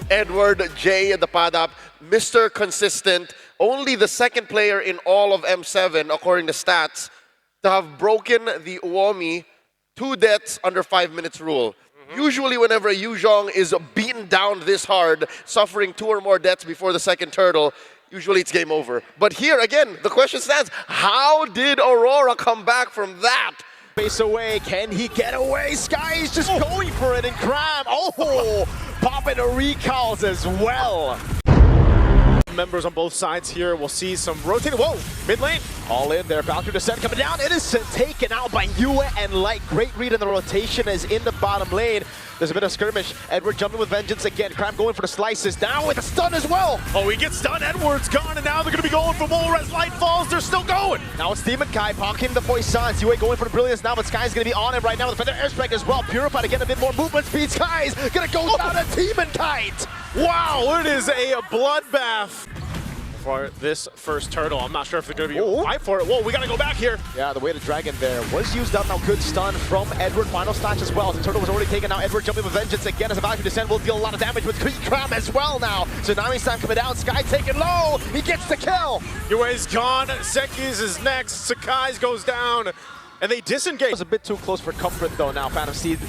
Edward, Jay, and the Padap, Mr. Consistent, only the second player in all of M7, according to stats, to have broken the Uomi 2 deaths under 5 minutes rule. Usually whenever a Yuzhong is beaten down this hard, suffering 2 or more deaths before the second turtle, usually it's game over. But here, again, the question stands, how did Aurora come back from that? Face away, can he get away? Sky is just going for it, and Kramm, popping a recalls as well. Members on both sides here, we'll see some rotating. Whoa, mid lane, all in there. Valkyrie descent coming down. Innocent taken out by Yue and Light. Great read in the rotation is in the bottom lane. There's a bit of skirmish. Edward jumping with vengeance again. Kramm going for the slices. Now with a stun as well. Oh, he gets stunned. Edward's gone, and now they're going to be going for more as Light falls. They're still going. Now it's Demon Kai pocketing the Poisons. Yue going for the brilliance now, but Sky's going to be on it right now with the Feather Airstrike as well. Purified again, a bit more movement speed. Sky's going to go down a Demon Kite. Wow, it is a bloodbath for this first turtle. I'm not sure if they're going to be fight for it. Whoa, we got to go back here. Yeah, the way the dragon there was used up. Now good stun from Edward. Final snatch as well. The turtle was already taken. Now Edward jumping with vengeance again as a Valkyrie descent will deal a lot of damage with Kramm as well now. Tsunami Slam coming down. Sky taken low. He gets the kill. Yue's gone. Seki's is next. Sakai's goes down. And they disengage. It was a bit too close for comfort though now. Phantom Seed.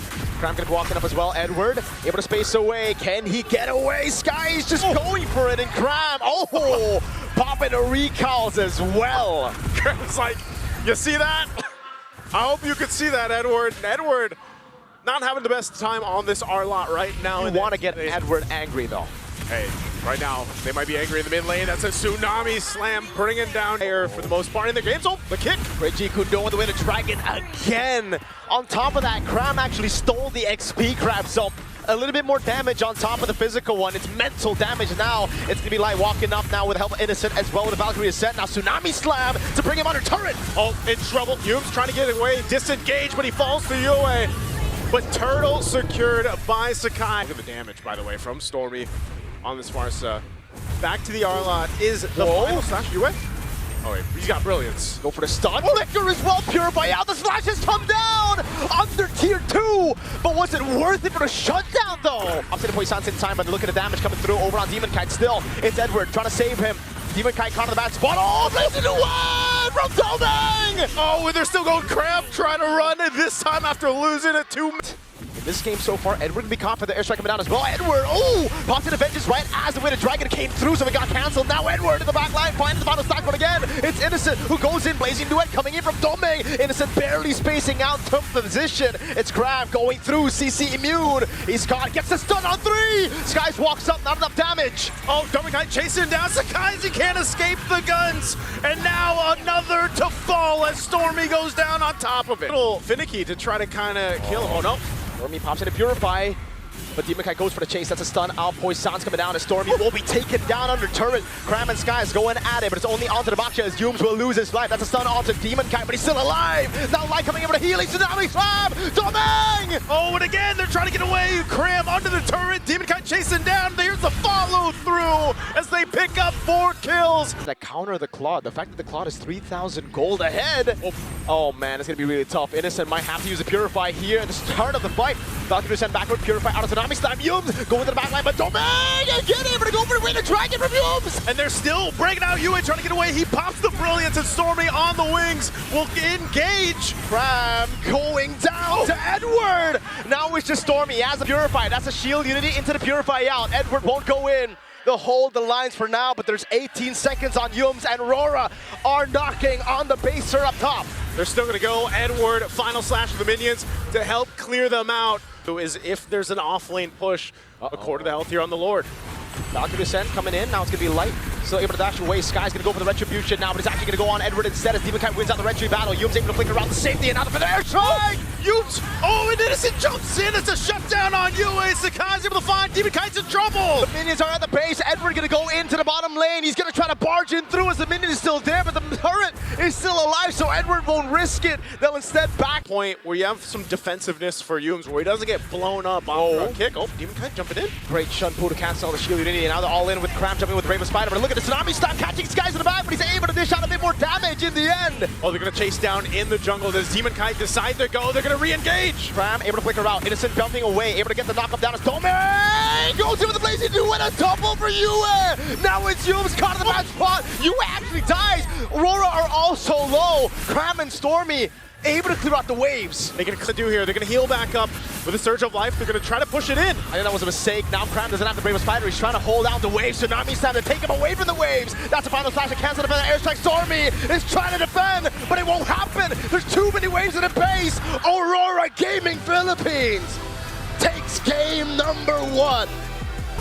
Kramm gonna be walking up as well. Edward able to space away. Can he get away? Sky is just going for it, and Kramm, popping a recalls as well. Kramm's like, you see that? I hope you could see that, Edward. Edward not having the best time on this R-Lot right now. You want to get Edward angry though. Hey, right now, they might be angry in the mid lane. That's a Tsunami Slam, bringing down air for the most part in the game. So, the kick. Reggie Kundo with the way to Dragon again. On top of that, Kramm actually stole the XP grab, so a little bit more damage on top of the physical one. It's mental damage now. It's going to be Light walking up now with the help of Innocent as well with the Valkyrie Ascent. Now Tsunami Slam to bring him under turret. Oh, in trouble. Yume's trying to get away, disengage, but he falls to Yue. But Turtle secured by Sakai. Look at the damage, by the way, from Stormy on this Marsa. Back to the R-Lot is the final slash. Yue? Oh wait, he's got brilliance. Go for the stun. Liquor as well, Purify out. The slash has come down under tier 2. But was it worth it for the shutdown though? Up to the Poisons in time, but look at the damage coming through over on Demon Kite still. It's Edward trying to save him. Demon Kite caught in the bad spot. Oh, blazing away from Taunting! Oh, and they're still going Kramm trying to run it this time after losing it 2 minutes. In this game so far, Edward can be confident. Airstrike coming down as well. Edward, popped in the vengeance right as the way the dragon came through, so it got cancelled. Now Edward in the back line, finds the final stack one again. It's Innocent who goes in, blazing duet coming in from Domain. Innocent barely spacing out from position. It's Kramm going through, CC immune. He's caught, gets the stun on 3. Skies walks up, not enough damage. Oh, Domain Kite chasing down Sakai. He can't escape the guns. And now another to fall as Stormy goes down on top of it. A little finicky to try to kind of kill him. Oh no. Stormy pops in to Purify, but Demon Kite goes for the chase. That's a stun out. Poisons coming down, and Stormy will be taken down under turret. Kramm and Sky is going at it, but it's only onto the Baksha as Yumes will lose his life. That's a stun onto Demon Kite, but he's still alive. Now Light coming in with a healing Tsunami Slam. Domain! Oh, and again, they're trying to get away. Kramm under the turret. Demon Kite chasing down. There's the follow through as they pick up 4 kills. That counter the Claude. The fact that the Claude is 3,000 gold ahead. Oh man, it's gonna be really tough. Innocent might have to use a Purify here at the start of the fight. Valkyrie sent backward, Purify out of Tsunami Slam. Yumes going to the back line, but Domain again able to go for the win. The dragon from Yumes. And they're still breaking out. Yue trying to get away. He pops the brilliance, and Stormy on the wings will engage. Kramm going down to Edward. Now it's just Stormy. He has a Purify. That's a shield unity into the Purify out. Edward won't go in. They'll hold the lines for now, but there's 18 seconds on Yumes, and Rora are knocking on the baser up top. They're still going to go Edward, final slash of the minions to help clear them out. Is if there's an off-lane push, a quarter of the health here on the Lord. Valkyrie Descent coming in, now it's going to be Light. Still able to dash away. Sky's going to go for the Retribution now, but it's actually going to go on Edward instead as Demon Kite wins out the Retri battle. Yumes able to flicker around the safety and out for the airstrike! Yumes! Oh, and Innocent jumps in. It's a shutdown on Yue. Sakai's able to find Demon Kite's in trouble. The minions are at the base. Edward going to go into the bottom lane. He's going to try to barge in through as the minion is still there, but the turret is still alive, so Edward won't risk it. They'll instead back. Point where you have some defensiveness for Yums, where he doesn't get blown up on a kick. Oh, Demon Kite jumping in. Great Shun Pu to cancel the shield unity. Now they're all in with Kramm jumping with Brave Spider. But look at the Tsunami Slam catching Skies in the back, but he's able to dish out a bit more damage in the end. Oh, they're going to chase down in the jungle. Does Demon Kite decide to go? They're going to re-engage. Kramm able to flicker out. Innocent bumping away, able to get the knock-up down as Taunting goes in with the Blazing Duet, a double for Yue. Now it's Yums caught in the bad spot. Yue actually dies. Rora are also low. Kramm and Stormy able to clear out the waves. They're going to do here. They're going to heal back up with a Surge of Life. They're going to try to push it in. I think that was a mistake. Now Kramm doesn't have the Brave Spider. He's trying to hold out the waves. Tsunami's time to take him away from the waves. That's the final slash to cancel the airstrike. Stormy is trying to defend, but it won't happen. There's too many waves in the base. Aurora Gaming Philippines takes game number 1.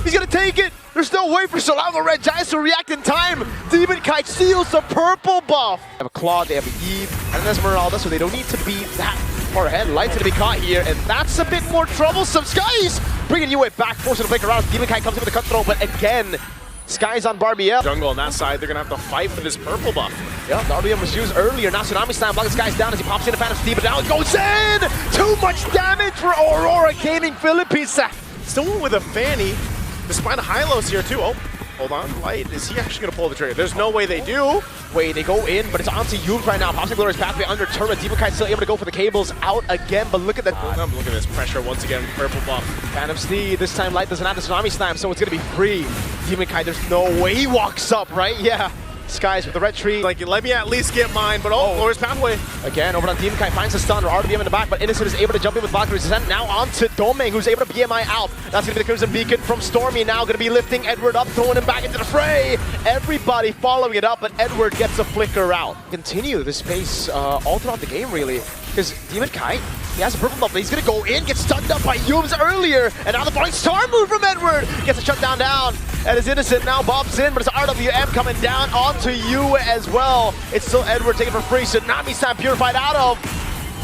He's gonna take it. There's no way for Solano Red Giants to react in time. Demon Kite steals the purple buff. They have a Claw, they have a Eve, and an Esmeralda, so they don't need to be that far ahead. Light's gonna be caught here, and that's a bit more troublesome. Skies bringing Yue back, forcing to flick around. Demon Kite comes in with a cut throw, but again, Skies on Barbiel. Jungle on that side, they're going to have to fight for this purple buff. Yeah, the RBM was used earlier. Now Tsunami Slam blocking Skies down as he pops in a Phantom Steam, but now it goes in! Too much damage for Aurora Gaming Philippines. Still went with a Fanny, despite the high-lows here too. Oh, hold on, Light. Is he actually going to pull the trigger? There's no way they do. Wait, they go in, but it's onto Yums right now. Pops in Glorious Pathway under turret. Demon Kite still able to go for the cables out again, but look at that. Look at this pressure once again. Purple buff. Phantom Steed. This time Light doesn't have the Tsunami Slam, so it's going to be free. Demon Kite, there's no way he walks up, right? Yeah. Skies with the red tree. Like, let me at least get mine, but Glorious Pathway. Again, over on Demon Kite, finds the stun, or RBM in the back, but Innocent is able to jump in with Valkyrie's Descent. Now onto Domeng, who's able to BMI out. That's going to be the Crimson Beacon from Stormy, now going to be lifting Edward up, throwing him back into the fray. Everybody following it up, but Edward gets a flicker out. Continue this pace all throughout the game, really, because Demon Kite, he has a purple buff, but he's going to go in, get stunned up by Yums earlier, and now the Falling Star move from Edward. Gets a shutdown down, and is Innocent now bobs in, but it's RWM coming down onto Yue as well. It's still Edward taking for free, Tsunami Slam purified out of.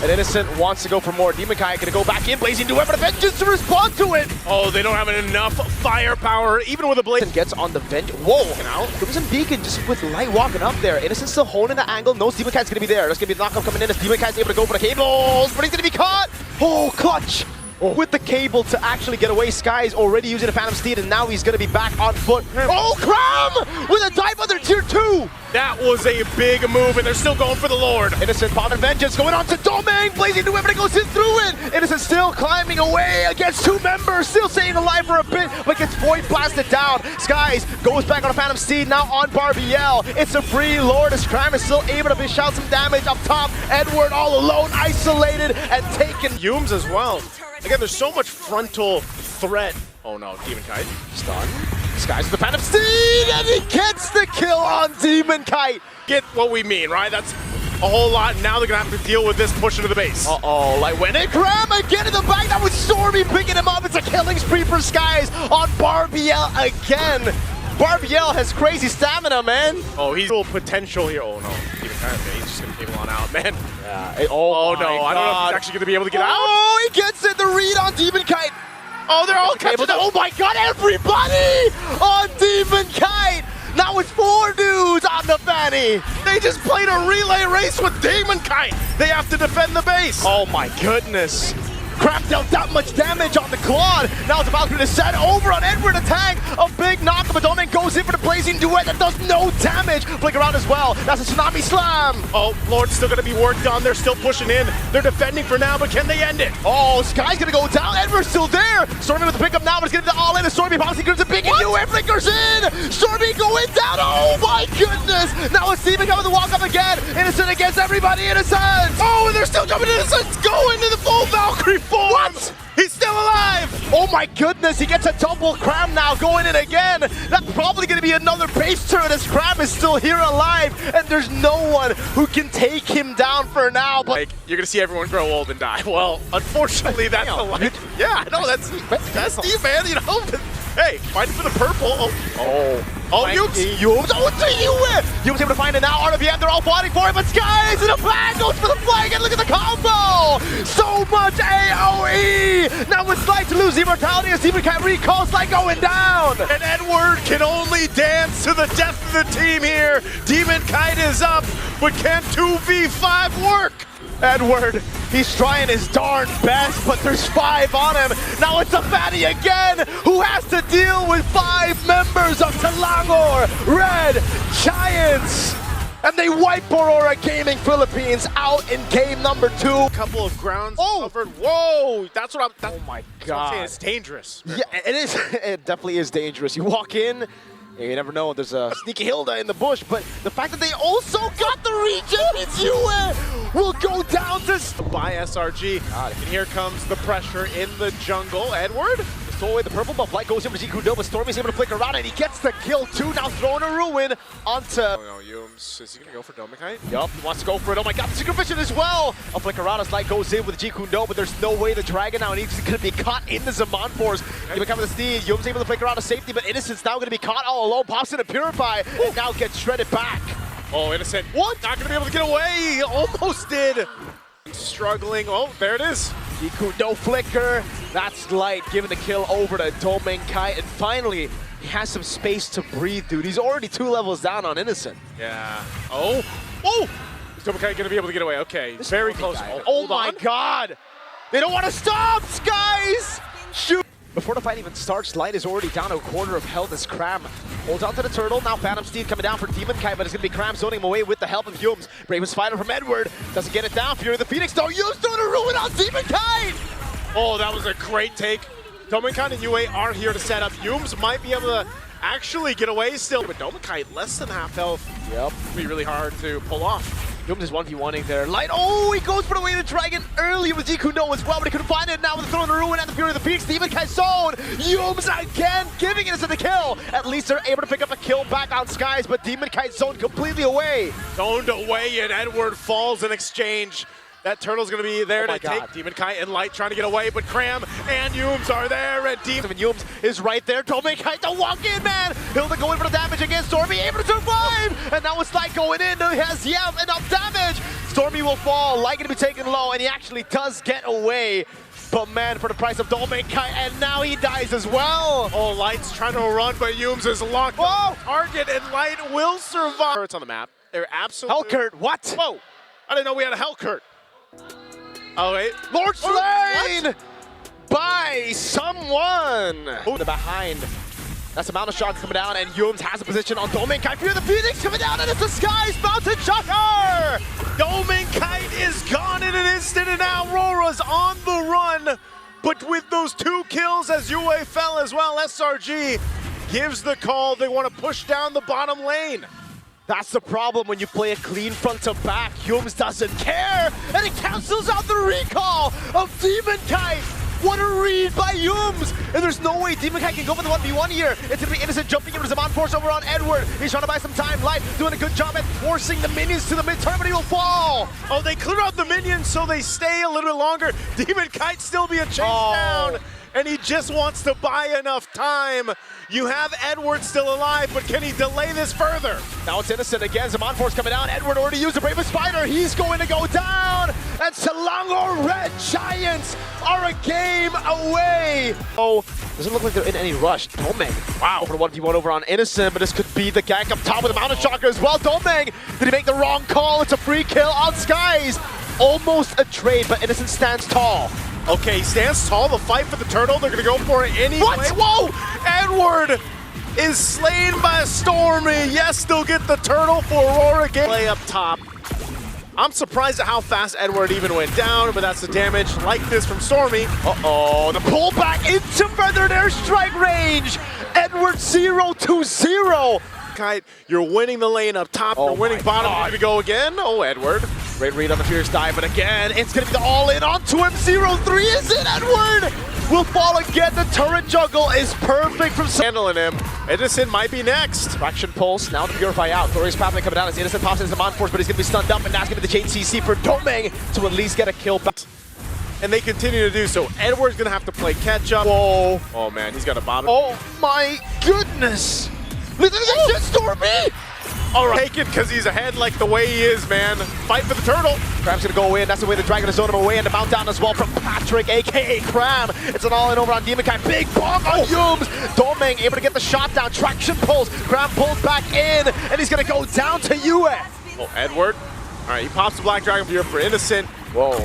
And Innocent wants to go for more. Demon Kite gonna go back in, Blazing Duet, but a Vengeance to respond to it. Oh, they don't have enough firepower, even with a Blaze. And gets on the Vengeance. Whoa, now Crimson Beacon just with Light walking up there. Innocent still holding the angle. No, Demon Kite's gonna be there. There's gonna be a knockup coming in as Demon Kite's able to go for the cables, but he's gonna be caught. Oh, clutch. With the cable to actually get away. Skies already using a Phantom Steed, and now he's going to be back on foot. Oh, Kramm with a dive under tier 2. That was a big move, and they're still going for the Lord. Innocent popping Vengeance going on to Domeng. Blazing Duet, but it goes in through it. Innocent still climbing away against 2 members, still staying alive for a bit, but gets void blasted down. Skies goes back on a Phantom Steed, now on Barbiel. It's a free Lord as Kramm is still able to dish out some damage up top. Edward all alone, isolated, and taken. Yums as well. Again, there's so much frontal threat. Oh no, Demon Kite. Stun. Skies with the Phantom Steed, and he gets the kill on Demon Kite. Get what we mean, right? That's a whole lot. Now they're going to have to deal with this push into the base. Uh-oh, Light went in. Kramm again in the back. That was Stormy picking him up. It's a killing spree for Skies on Barbiel again. Barbiel has crazy stamina, man. Oh, he's real potential here. Oh no, Demon Kite, he's just going to cable on out, man. Yeah. Oh no, I don't know if he's actually going to be able to get out. Oh, he gets it. The read on Demon Kite. Oh, they're all catching up. Oh my god, everybody on Demon Kite. Now it's 4 dudes on the Fanny. They just played a relay race with Demon Kite. They have to defend the base. Oh my goodness. Kramm dealt that much damage on the Claude. Now it's about to set over on Edward attack. A big knock, but Domeng goes in for the Blazing Duet that does no damage. Flick around as well. That's a Tsunami Slam. Oh, Lord's still going to be worked on. They're still pushing in. They're defending for now, but can they end it? Oh, Sky's going to go down. Edward's still there. Stormy with the pickup now, but it's getting the all in. And Stormy pops, he gives a big Yue flickers in. Stormy going down. Oh my goodness. Now it's Steven coming to walk up again. Innocent against everybody. Innocent. Oh, and they're still coming. Innocent's going to the full Valkyrie form. What? He's still alive! Oh my goodness, he gets a double Kramm now going in again. That's probably going to be another base turn as Kramm is still here alive, and there's no one who can take him down for now. But like, you're going to see everyone grow old and die. Well, unfortunately, that's the life. Yeah, no, that's Steve, man, you know. Hey, fighting for the purple. Oh, Oh, Yums! Yums! Oh, it's a Yums! Yums able to find it now. RWM, they're all fighting for it, but Skies in the back goes for the flag, and look at the combo! So much AoE! Now it's Slight to lose immortality as Demon Kite recalls Slight going down! And Edward can only dance to the death of the team here. Demon Kite is up, but can 2v5 work? Edward, he's trying his darn best, but there's 5 on him. Now it's a fatty again, who has to deal with 5 members of Selangor Red Giants. And they wipe Aurora Gaming Philippines out in game number 2. A couple of grounds covered. Whoa, that's what I'm. Oh my That's what I'm God. saying. It's dangerous. Yeah, it is. It definitely is dangerous. You walk in, you never know. There's a sneaky Hilda in the bush, but the fact that they also got the regen means you will go down to By SRG. And here comes the pressure in the jungle. Edward? stole away the purple buff. Light goes in for G-Kundo, but Stormy's able to flick around and he gets the kill too. Now throwing a ruin onto. Oh no, Yums. Is he gonna go for Domikite? Yup, he wants to go for it. Oh my God, the Secret Vision as well. A flick around as Light goes in with G-Kundo, but there's no way the Dragon now needs to be caught in the Zaman Force. He becomes the steed. Yums able to flick around to safety, but Innocent's now gonna be caught all alone. Pops in a Purify and now gets shredded back. Oh, Innocent. What? Not gonna be able to get away. He almost did. Struggling. Oh, there it is. G-Kundo flicker. That's Light giving the kill over to Domengkai. And finally, he has some space to breathe, dude. He's already 2 levels down on Innocent. Yeah. Oh. Oh! Is Domikite gonna be able to get away? Okay. Very close. Oh hold my on. God! They don't want to stop, guys! Shoot! Before the fight even starts, Light is already down to a quarter of health as Kramm holds on to the turtle. Now Phantom Steed coming down for Demon Kite, but it's going to be Kramm zoning him away with the help of Yums. Bravest fighter from Edward. Doesn't get it down. Fury of the Phoenix, though. Yums throwing a ruin on Demon Kite! Oh, that was a great take. Domikite and UA are here to set up. Yums might be able to actually get away still, but Domikite less than half health. Yep. It'll be really hard to pull off. Yums is 1v1ing there. Light, oh, he goes for the way of the Dragon earlier with G-Kundo as well, but he couldn't find it. Now with the throwing the ruin and the Fury of the Phoenix, Demon Kite zone. Yums again giving it the kill. At least they're able to pick up a kill back on Skies, but Demon Kite zone completely away. Zoned away and Edward falls in exchange. That turtle's gonna be there to take Demon Kite and Light trying to get away, but Kramm and Yums are there, and Yums is right there. Domengkai to walk in, man. Hilda going for the damage against Stormy, able to survive. And now it's Light going in. He has enough damage. Stormy will fall. Light gonna be taken low, and he actually does get away. But man, for the price of Domengkai, and now he dies as well. Oh, Light's trying to run, but Yums is locked on target, and Light will survive. It's on the map. They're absolutely. Hellcurt, what? Whoa! I didn't know we had a Hellcurt. Oh wait, Lord slain by someone. Oh, the behind. That's a Mountain Shock coming down, and Yums has a position on Domengkai. Fear the Phoenix coming down, and it's the Skies Mountain Shocker. Domengkai is gone in an instant, and now Rora's on the run. But with those 2 kills as UA fell as well, SRG gives the call. They want to push down the bottom lane. That's the problem when you play a clean front to back. Yums doesn't care, and it cancels out the recall of Demon Kite. What a read by Yums! And there's no way Demon Kite can go for the 1v1 here. It's gonna be Innocent jumping into Zaman Force over on Edward. He's trying to buy some time. Light doing a good job at forcing the minions to the mid-turn, but he will fall. Oh, they clear out the minions so they stay a little bit longer. Demon Kite still being chased down, and he just wants to buy enough time. You have Edward still alive, but can he delay this further? Now it's Innocent again. Zaman Force coming down. Edward already used the Bravest Spider. He's going to go down. And Selangor Red Giants are a game away. Oh, doesn't look like they're in any rush. Domeng, wow, for the 1v1 over on Innocent, but this could be the gank up top with the Mountain Shocker as well. Domeng, did he make the wrong call? It's a free kill on Skies. Almost a trade, but Innocent stands tall. Okay, he stands tall. The fight for the turtle, they're gonna go for it anyway. What? Whoa! Edward is slain by Stormy. Yes, they'll get the turtle for Aurora. Play up top. I'm surprised at how fast Edward even went down, but that's the damage like this from Stormy. Uh-oh, the pullback into feathered airstrike range. Edward 0-0. Kite, you're winning the lane up top. You're winning bottom. You're gonna go again. Oh, Edward. Great read on the Fierce Dive, but again, it's gonna be the all-in onto him. 0-3 is it, Edward? Will fall again. The turret juggle is perfect from handling him. Innocent might be next. Fraction Pulse, now to Purify out. Glorious Pathway coming down as Innocent pops into the Zaman Force, but he's gonna be stunned up, and that's gonna be the chain CC for Domeng to at least get a kill back. And they continue to do so. Edward's gonna have to play catch up. Whoa. Oh man, he's got a bottom. Oh my goodness. Stormy! All right, take it because he's ahead like the way he is, man. Fight for the turtle. Kramm's gonna go in. That's the way the Dragon is zoning him away, and the mount down as well from Patrick, aka Kramm. It's an all-in over on Demon Kai. Big bonk on Yums. Domeng able to get the shot down. Traction pulls. Kramm pulls back in, and he's gonna go down to Yue. Oh, Edward. All right, he pops the Black Dragon here for Innocent. Whoa.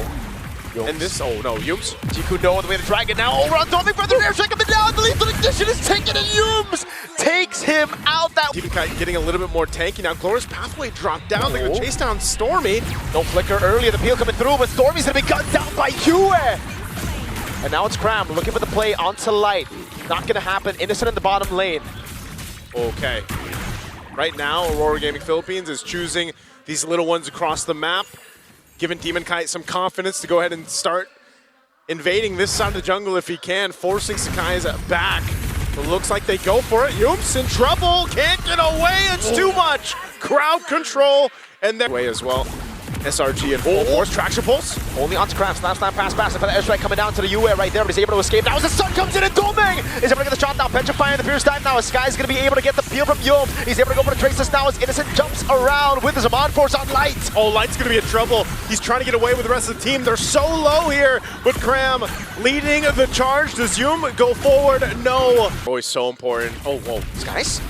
And this, oh no, Yums. Jikundo on the way to Dragon now. Over on Domeng for the air strike coming down. The lethal ignition is taken, and Yums takes him out. That Demon Kai getting a little bit more tanky now. Glorious Pathway dropped down. They're gonna chase down Stormy. no flicker earlier. The peel coming through, but Stormy's gonna be gunned down by Yue. And now it's Kramm looking for the play onto Light. Not gonna happen. Innocent in the bottom lane. Okay. Right now, Aurora Gaming Philippines is choosing these little ones across the map, giving Demon Kite some confidence to go ahead and start invading this side of the jungle if he can, forcing Sakai's back. It looks like they go for it. Yum's in trouble, can't get away, it's too much. Crowd control, and then way as well. SRG and full force, traction pulse. Only onto Kramm, slam, pass, and for the airstrike coming down to the Yue right there, but he's able to escape. Now as the sun comes in and Domeng is able to get the shot down, petrifying the Pierce dive now as Sky's gonna be able to get the peel from Yum. He's able to go for the traceless now as Innocent jumps around with his Amon Force on Light. Oh, Light's gonna be in trouble. He's trying to get away with the rest of the team. They're so low here, but Kramm leading the charge. Does Yum go forward? No. Always so important. Oh, whoa. Skies?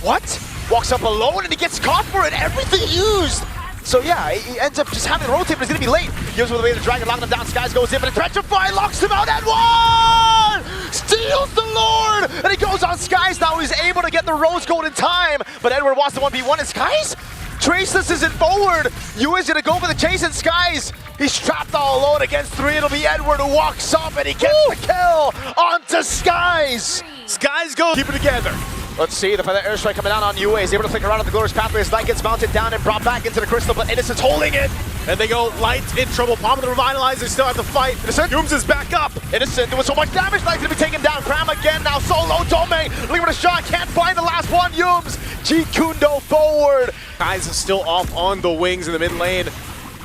What? Walks up alone and he gets caught for it. Everything used. So yeah, he ends up just having to rotate, but he's gonna be late. Gives with the way the Dragon, locking him down. Skies goes in, but the Petrify locks him out and one! Steals the Lord! And he goes on Skies now. He's able to get the Rose Gold in time, but Edward wants the 1v1 and Skies? Traceless isn't forward. Yu is gonna go for the chase and Skies. He's trapped all alone against three. It'll be Edward who walks up and he gets the kill onto Skies. Skies go. Keep it together. Let's see, the feather airstrike coming down on Yue. He's able to flick around on the Glorious Pathway as Light gets mounted down and brought back into the crystal, but Innocent's holding it. And they go, Light's in trouble. Popping the Revitalize, they still have to fight. Innocent. Yums is back up. Innocent doing so much damage. Light's gonna be taken down. Kramm again now, solo. Domeng looking for the shot, can't find the last one. Yums. Jikundo forward. Guys is still off on the wings in the mid lane.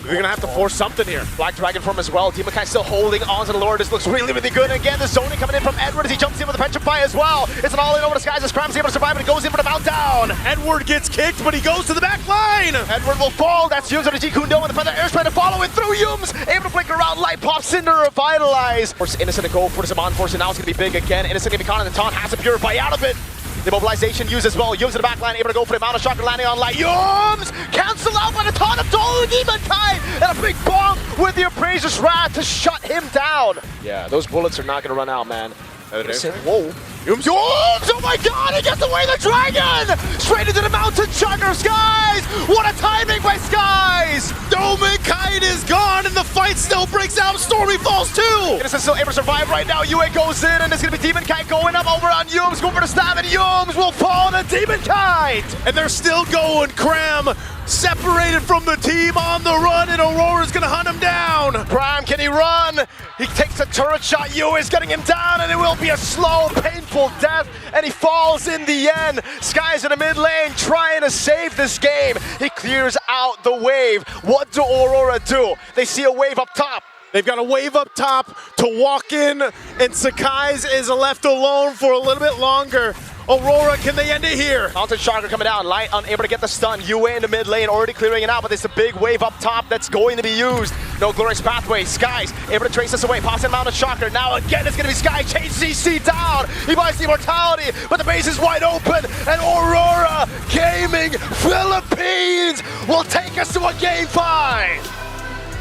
They're gonna have to force something here. Black Dragon form as well. Demon Kai still holding on to the Lord. This looks really, really good. And again, the zoning coming in from Edward as he jumps in with the Petrify as well. It's an all-in over the Skies as Kramm's able to survive, and it goes in for the mount down. Edward gets kicked, but he goes to the back line. Edward will fall. That's Yums on the Jikundo, and the feather airstrike to follow it through. Yums able to flick around. Light pops in to revitalize. Force Innocent to go for the Amon Force, and now it's gonna be big again. Innocent gonna be caught in the taunt, has to purify out of it. The mobilization used as well. Yums in the back line, able to go for the amount of shocker landing on Light. Yums cancel out by the taunt of Demon Kai, and a big bomb with the Appraiser's Wrath to shut him down. Yeah, those bullets are not gonna run out, man. Whoa. Yums. Oh my god, he gets away the Dragon! Straight into the mountain chugger, Skies! What a timing by Skies! Domeng Kite is gone, and the fight still breaks out. Stormy falls too. Innocent still able to survive right now. Yue goes in, and it's gonna be Demon Kite going up over on Yums, going for the stab, and Yums will fall to Demon Kite! And they're still going. Kramm separated from the team on the run, and Aurora's gonna hunt him down. Kramm, can he run? He takes a turret shot. Yue is getting him down, and it will be a slow, painful death, and he falls in the end. Sky's in the mid lane trying to save this game. He clears out the wave. What do Aurora do? They see a wave up top. They've got a wave up top to walk in, and Sakai's is left alone for a little bit longer. Aurora, can they end it here? Mountain Shocker coming down, Light unable to get the stun. Yue in the mid lane, already clearing it out, but there's a big wave up top that's going to be used. No Glorious Pathway, Skies able to trace this away, pops in Mountain Shocker. Now again, it's gonna be Sky, chase CC down. He buys the immortality, but the base is wide open, and Aurora Gaming Philippines will take us to a game 5.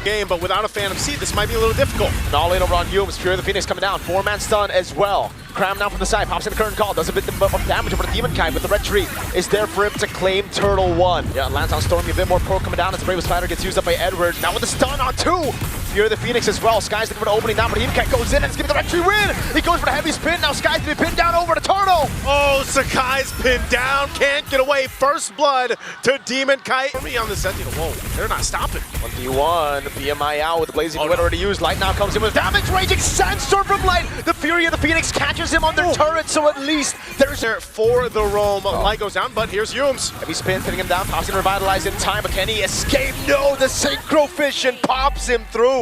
Game, but without a Phantom Seed, this might be a little difficult. And all in over on Yums, Fury of the Phoenix coming down, 4-man stun as well. Kramm now from the side, pops in the current call, does a bit of damage over the Demon Kai, but the red tree is there for him to claim Turtle 1. Yeah, lands on Stormy, a bit more pro coming down as the Bravest Fighter gets used up by Edward. Now with the stun on 2. Fury of the Phoenix as well. Sky's looking for the opening now, but Demon Kai goes in and it's giving the red tree win. He goes for the heavy spin, now Sky's gonna be pinned down over to Turtle. Oh, Sakai's pinned down, can't get away. First blood to Demon Kite. For me on the Sentinel, whoa, they're not stopping. 1v1, BMI out with the Blazing Wind already used. Light now comes in with damage, raging Sandstorm from Light. The Fury of the Phoenix catches him on their turret, so at least there's there for the roam. Light goes down, but here's Yums. Heavy spin, pinning him down, pops in Revitalize in time, but can he escape? No, the Synchrovision pops him through.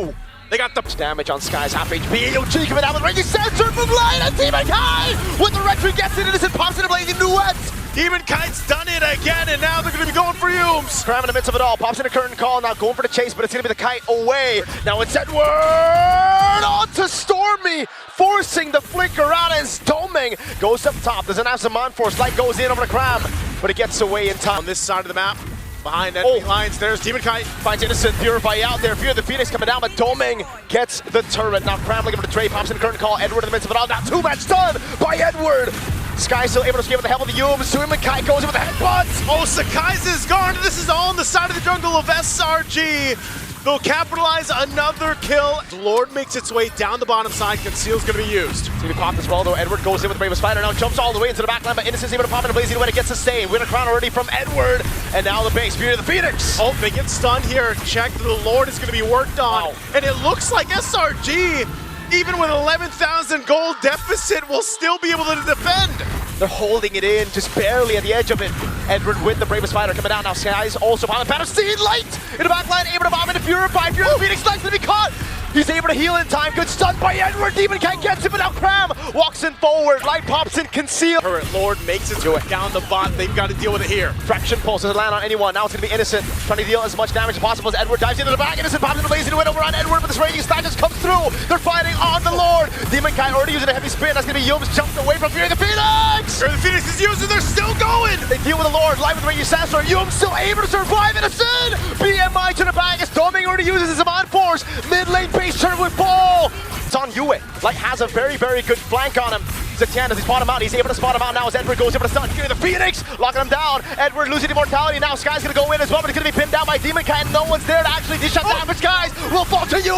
They got the damage on Sky's half HP. AOG coming out with raging Sandstorm from Light, and Demon Kai with the red tree gets it, Innocent pops in a Blazing Duet. Demon Kite's done it again, and now they're going to be going for Yumes. Kramm in the midst of it all, pops in a curtain call, now going for the chase, but it's going to be the Kite away. Now it's Edward onto Stormy, forcing the flicker out as Taunting goes up top. Doesn't have some on force, light goes in over to Kramm, but it gets away in time. On this side of the map, behind enemy lines, there's Demon Kite. Finds Innocent, Purify out there, Fear the Phoenix coming down, but Taunting gets the turret. Now Kramm looking for the trade, pops in the curtain call, Edward in the midst of it all, now 2-match done by Edward. Sky still able to escape with the help of the Yumes. Suiman Kai goes in with the headbutts. Oh, Sakai's is gone. This is all on the side of the jungle of SRG. They'll capitalize another kill. Lord makes its way down the bottom side. Conceal's going to be used. It's going to be popped as well, though. Edward goes in with the Bravest Fighter. Now jumps all the way into the backline, but Innocent's able to pop in a blazing when it gets sustained. Win a crown already from Edward. And now the base, Beauty of the Phoenix. Oh, they get stunned here. Check, the Lord is going to be worked on. Wow. And it looks like SRG, even with 11,000 gold deficit, will still be able to defend. They're holding it in, just barely at the edge of it. Edward with the Bravest Fighter coming out now. Sky's also popping. Panacea Light in the backline, able to bomb into Purify. Fear the Phoenix Light's gonna be caught. He's able to heal in time. Good stun by Edward. Demon Kite gets him, but now Kramm walks in forward. Light pops in, Conceal. Current Lord makes its way down the bot. They've got to deal with it here. Fraction pulse doesn't land on anyone. Now it's gonna be Innocent, trying to deal as much damage as possible as Edward dives into the back. Innocent pops in the blazing win over on Edward, but this raging stack just comes through. They're fighting on the Lord. Demon Kite already using a heavy spin. That's gonna be Yumes jumped away from Fear the Phoenix. Fear the Phoenix is used, and they're still going. They deal with the Lord, live with the raging Sasser. Yumes still able to survive Innocent. BMI to the back as Taunting already uses his on force. Mid lane base turn with ball. It's on Yue. Light has a very, very good flank on him. Zetian, does he spot him out? He's able to spot him out now as Edward goes over to stun. Fear the Phoenix, locking him down. Edward losing immortality. Now Sky's gonna go in as well, but he's gonna be pinned down by Demon Kite, and no one's there to actually dish out damage. Skies will fall to Yue.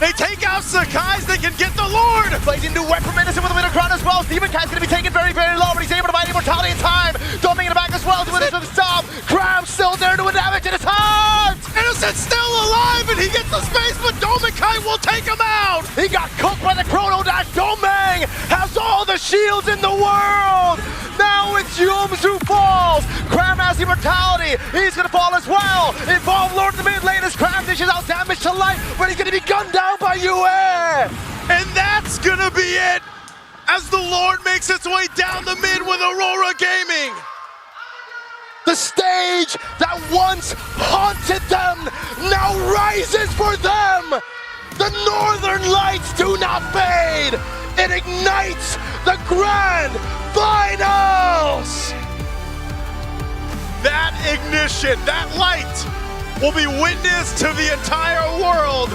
They take out Sakai's, they can get the Lord. Blazing new weapon from Innocent with the winter crown as well. Demon Kite's gonna be taken very, very low, but he's able to buy immortality in time. Taunting in the back as well, doing it to the stop. Kramm still there doing damage, and it's hard. Innocent's still alive, and he gets the space, but Demon Kite will take him out. He got cooked by the Chrono Dash. Taunting has all the shields in the world. Now it's Yumes who falls. Kramm has immortality. He's gonna fall as well. Involve Lord in the mid lane as Kramm dishes out damage to Light, but he's gonna be gunned down by Yue. And that's gonna be it, as the Lord makes its way down the mid with Aurora Gaming. The stage that once haunted them now rises for them. The Northern Lights do not fade. It ignites the Grand Finals. That ignition, that light, will be witness to the entire world.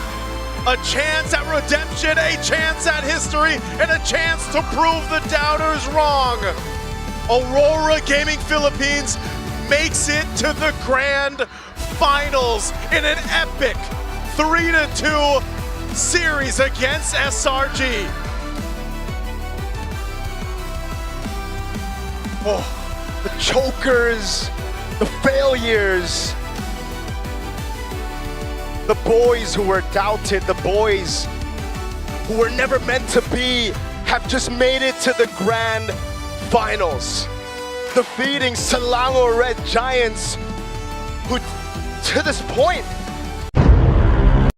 A chance at redemption, a chance at history, and a chance to prove the doubters wrong. Aurora Gaming Philippines makes it to the Grand Finals in an epic 3-2 series against SRG. Oh, the chokers, the failures, the boys who were doubted, the boys who were never meant to be, have just made it to the Grand Finals. Defeating Selangor Red Giants, who to this point